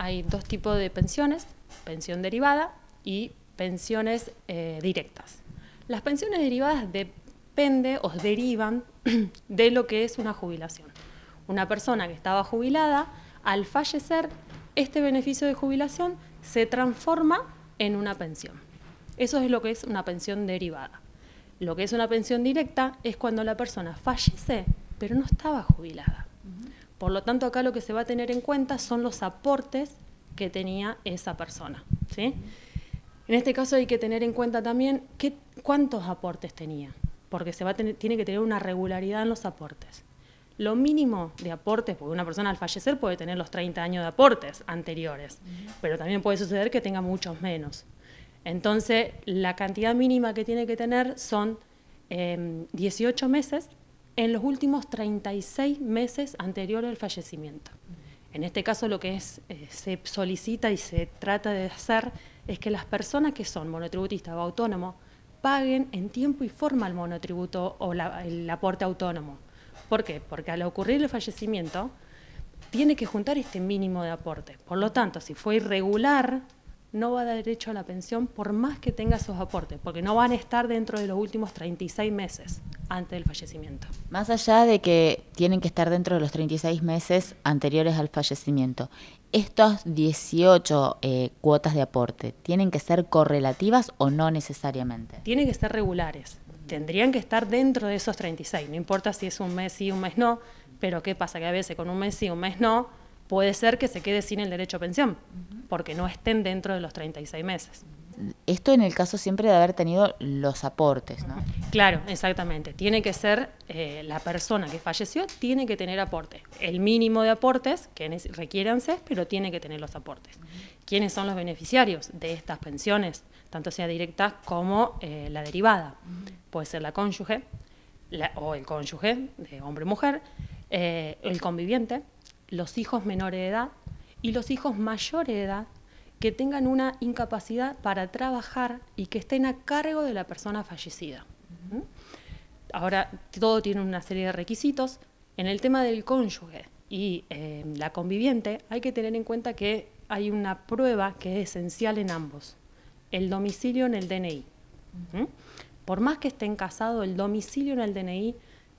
hay dos tipos de pensiones, pensión derivada y pensiones directas. Las pensiones derivadas dependen o derivan de lo que es una jubilación. Una persona que estaba jubilada, al fallecer, este beneficio de jubilación se transforma en una pensión. Eso es lo que es una pensión derivada. Lo que es una pensión directa es cuando la persona fallece, pero no estaba jubilada. Por lo tanto, acá lo que se va a tener en cuenta son los aportes que tenía esa persona, ¿sí? En este caso hay que tener en cuenta también cuántos aportes tenía, porque tiene que tener una regularidad en los aportes. Lo mínimo de aportes, porque una persona al fallecer puede tener los 30 años de aportes anteriores, pero también puede suceder que tenga muchos menos. Entonces, la cantidad mínima que tiene que tener son 18 meses en los últimos 36 meses anteriores al fallecimiento. En este caso, lo que se solicita y se trata de hacer es que las personas que son monotributistas o autónomos paguen en tiempo y forma el monotributo o el aporte autónomo. ¿Por qué? Porque al ocurrir el fallecimiento, tiene que juntar este mínimo de aporte. Por lo tanto, si fue irregular, no va a dar derecho a la pensión por más que tenga esos aportes, porque no van a estar dentro de los últimos 36 meses antes del fallecimiento. Más allá de que tienen que estar dentro de los 36 meses anteriores al fallecimiento, ¿estos 18 cuotas de aporte tienen que ser correlativas o no necesariamente? Tienen que ser regulares. Tendrían que estar dentro de esos 36, no importa si es un mes sí, un mes no, pero ¿qué pasa? Que a veces con un mes sí, un mes no, puede ser que se quede sin el derecho a pensión, porque no estén dentro de los 36 meses. Esto en el caso siempre de haber tenido los aportes, ¿no? Claro, exactamente. Tiene que ser, la persona que falleció tiene que tener aporte. El mínimo de aportes que requiere ANSES, pero tiene que tener los aportes. ¿Quiénes son los beneficiarios de estas pensiones? Tanto sea directa como la derivada. Puede ser la cónyuge o el cónyuge de hombre o mujer, el conviviente, los hijos menores de edad y los hijos mayores de edad que tengan una incapacidad para trabajar y que estén a cargo de la persona fallecida. Ahora, todo tiene una serie de requisitos. En el tema del cónyuge y la conviviente, hay que tener en cuenta que hay una prueba que es esencial en ambos, el domicilio en el DNI. Por más que estén casados, el domicilio en el DNI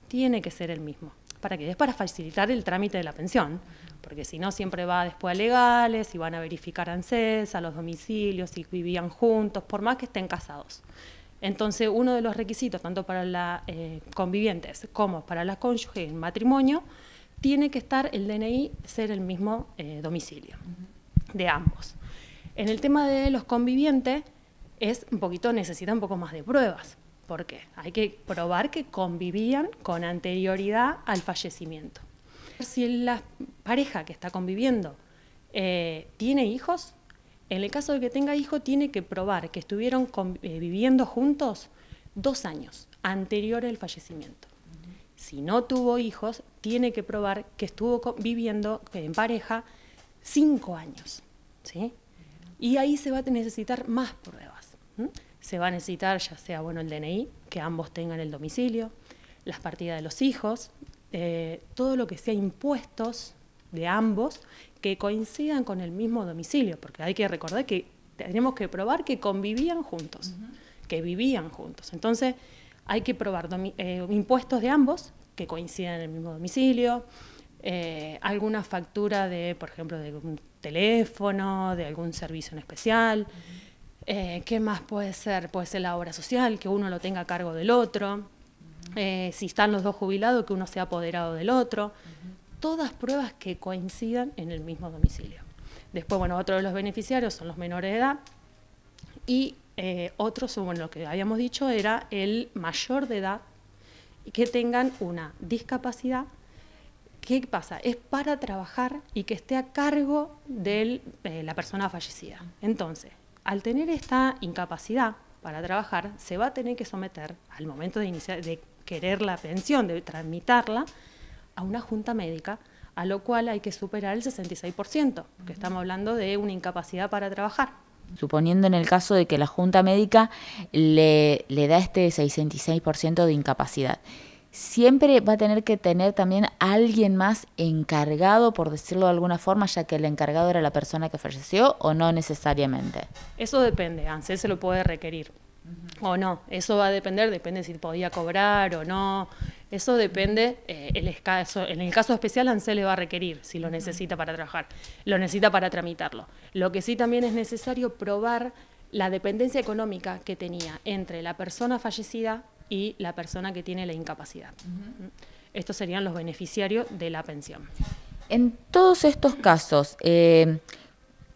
tiene que ser el mismo. ¿Para qué? Es para facilitar el trámite de la pensión, porque si no siempre va después a legales y van a verificar ANSES, a los domicilios, si vivían juntos, por más que estén casados. Entonces, uno de los requisitos, tanto para las convivientes como para las cónyuges en matrimonio, tiene que estar el DNI ser el mismo domicilio de ambos. En el tema de los convivientes, necesita un poco más de pruebas. ¿Por qué? Hay que probar que convivían con anterioridad al fallecimiento. Si la pareja que está conviviendo tiene hijos, en el caso de que tenga hijos, tiene que probar que estuvieron viviendo juntos 2 años anterior al fallecimiento. Si no tuvo hijos, tiene que probar que estuvo viviendo en pareja 5 años, ¿sí? Y ahí se va a necesitar más pruebas. Se va a necesitar ya sea el DNI, que ambos tengan el domicilio, las partidas de los hijos, todo lo que sea impuestos de ambos que coincidan con el mismo domicilio, porque hay que recordar que tenemos que probar que convivían juntos, que vivían juntos. Entonces hay que probar impuestos de ambos que coincidan en el mismo domicilio, alguna factura por ejemplo, de un teléfono, de algún servicio en especial. ¿Qué más puede ser? Puede ser la obra social, que uno lo tenga a cargo del otro. Si están los dos jubilados, que uno sea apoderado del otro. Todas pruebas que coincidan en el mismo domicilio. Después, otro de los beneficiarios son los menores de edad. Y otros, lo que habíamos dicho, era el mayor de edad y que tengan una discapacidad. ¿Qué pasa? Es para trabajar y que esté a cargo de la persona fallecida. Entonces, al tener esta incapacidad para trabajar, se va a tener que someter, al momento de querer la pensión, de tramitarla, a una junta médica, a lo cual hay que superar el 66%, que estamos hablando de una incapacidad para trabajar. Suponiendo en el caso de que la junta médica le da este 66% de incapacidad, siempre va a tener que tener también alguien más encargado, por decirlo de alguna forma, ya que el encargado era la persona que falleció, o no necesariamente. Eso depende, ANSES se lo puede requerir o no, eso va a depende si podía cobrar o no, eso depende, en el caso especial ANSES le va a requerir si lo necesita para trabajar, lo necesita para tramitarlo. Lo que sí también es necesario probar la dependencia económica que tenía entre la persona fallecida y la persona que tiene la incapacidad. Estos serían los beneficiarios de la pensión. En todos estos casos,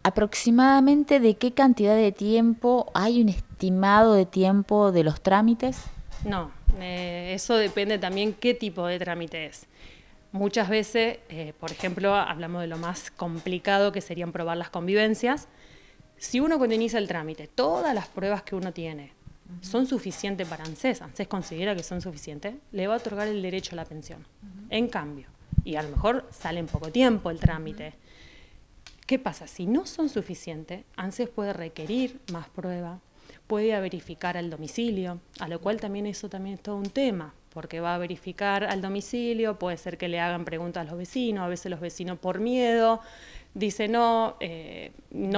¿aproximadamente de qué cantidad de tiempo hay un estimado de tiempo de los trámites? No, eso depende también qué tipo de trámite es. Muchas veces, por ejemplo, hablamos de lo más complicado que serían probar las convivencias. Si uno cuando inicia el trámite, todas las pruebas que uno tiene son suficientes para ANSES, ANSES considera que son suficientes, le va a otorgar el derecho a la pensión. En cambio, y a lo mejor sale en poco tiempo el trámite, ¿qué pasa? Si no son suficientes, ANSES puede requerir más prueba, puede verificar al domicilio, a lo cual también eso también es todo un tema, porque va a verificar al domicilio, puede ser que le hagan preguntas a los vecinos, a veces los vecinos por miedo dicen no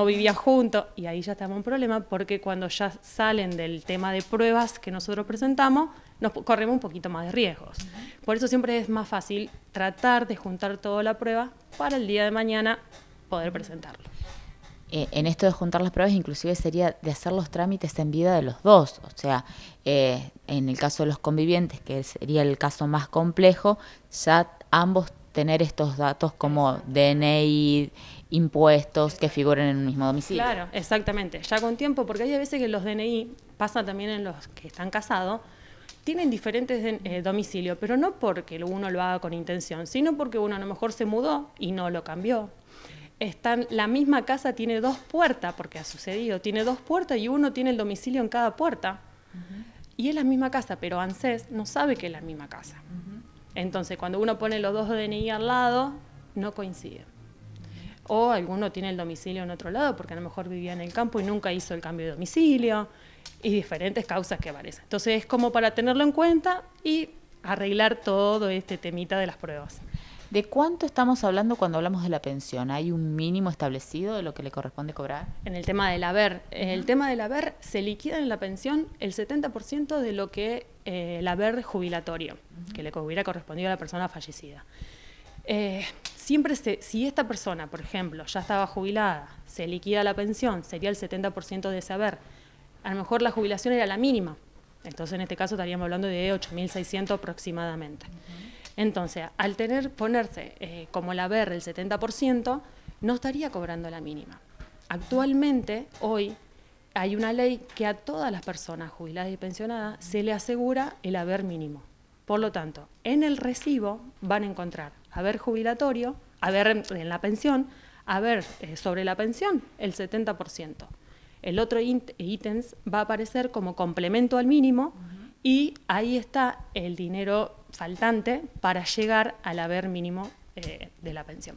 vivían juntos, y ahí ya estamos en un problema, porque cuando ya salen del tema de pruebas que nosotros presentamos, nos corremos un poquito más de riesgos. Por eso siempre es más fácil tratar de juntar toda la prueba para el día de mañana poder presentarlo. En esto de juntar las pruebas, inclusive sería de hacer los trámites en vida de los dos. O sea, en el caso de los convivientes, que sería el caso más complejo, ya ambos tener estos datos como DNI, impuestos que figuren en un mismo domicilio. Claro, exactamente. Ya con tiempo, porque hay veces que los DNI, pasa también en los que están casados, tienen diferentes domicilios, pero no porque uno lo haga con intención, sino porque uno a lo mejor se mudó y no lo cambió. La misma casa tiene 2 puertas, porque ha sucedido, tiene 2 puertas y uno tiene el domicilio en cada puerta. Y es la misma casa, pero ANSES no sabe que es la misma casa. Entonces, cuando uno pone los 2 DNI al lado, no coinciden. O alguno tiene el domicilio en otro lado, porque a lo mejor vivía en el campo y nunca hizo el cambio de domicilio, y diferentes causas que aparecen. Entonces, es como para tenerlo en cuenta y arreglar todo este temita de las pruebas. ¿De cuánto estamos hablando cuando hablamos de la pensión? ¿Hay un mínimo establecido de lo que le corresponde cobrar? En el tema del haber. El tema del haber se liquida en la pensión el 70% de lo que el haber jubilatorio, que le hubiera correspondido a la persona fallecida. Siempre si esta persona, por ejemplo, ya estaba jubilada, se liquida la pensión, sería el 70% de ese haber. A lo mejor la jubilación era la mínima. Entonces, en este caso estaríamos hablando de 8.600 aproximadamente. Entonces, al ponerse como el haber el 70%, no estaría cobrando la mínima. Actualmente, hoy, hay una ley que a todas las personas jubiladas y pensionadas se le asegura el haber mínimo. Por lo tanto, en el recibo van a encontrar haber jubilatorio, haber en la pensión, haber sobre la pensión el 70%. El otro ítems va a aparecer como complemento al mínimo y ahí está el dinero faltante para llegar al haber mínimo de la pensión.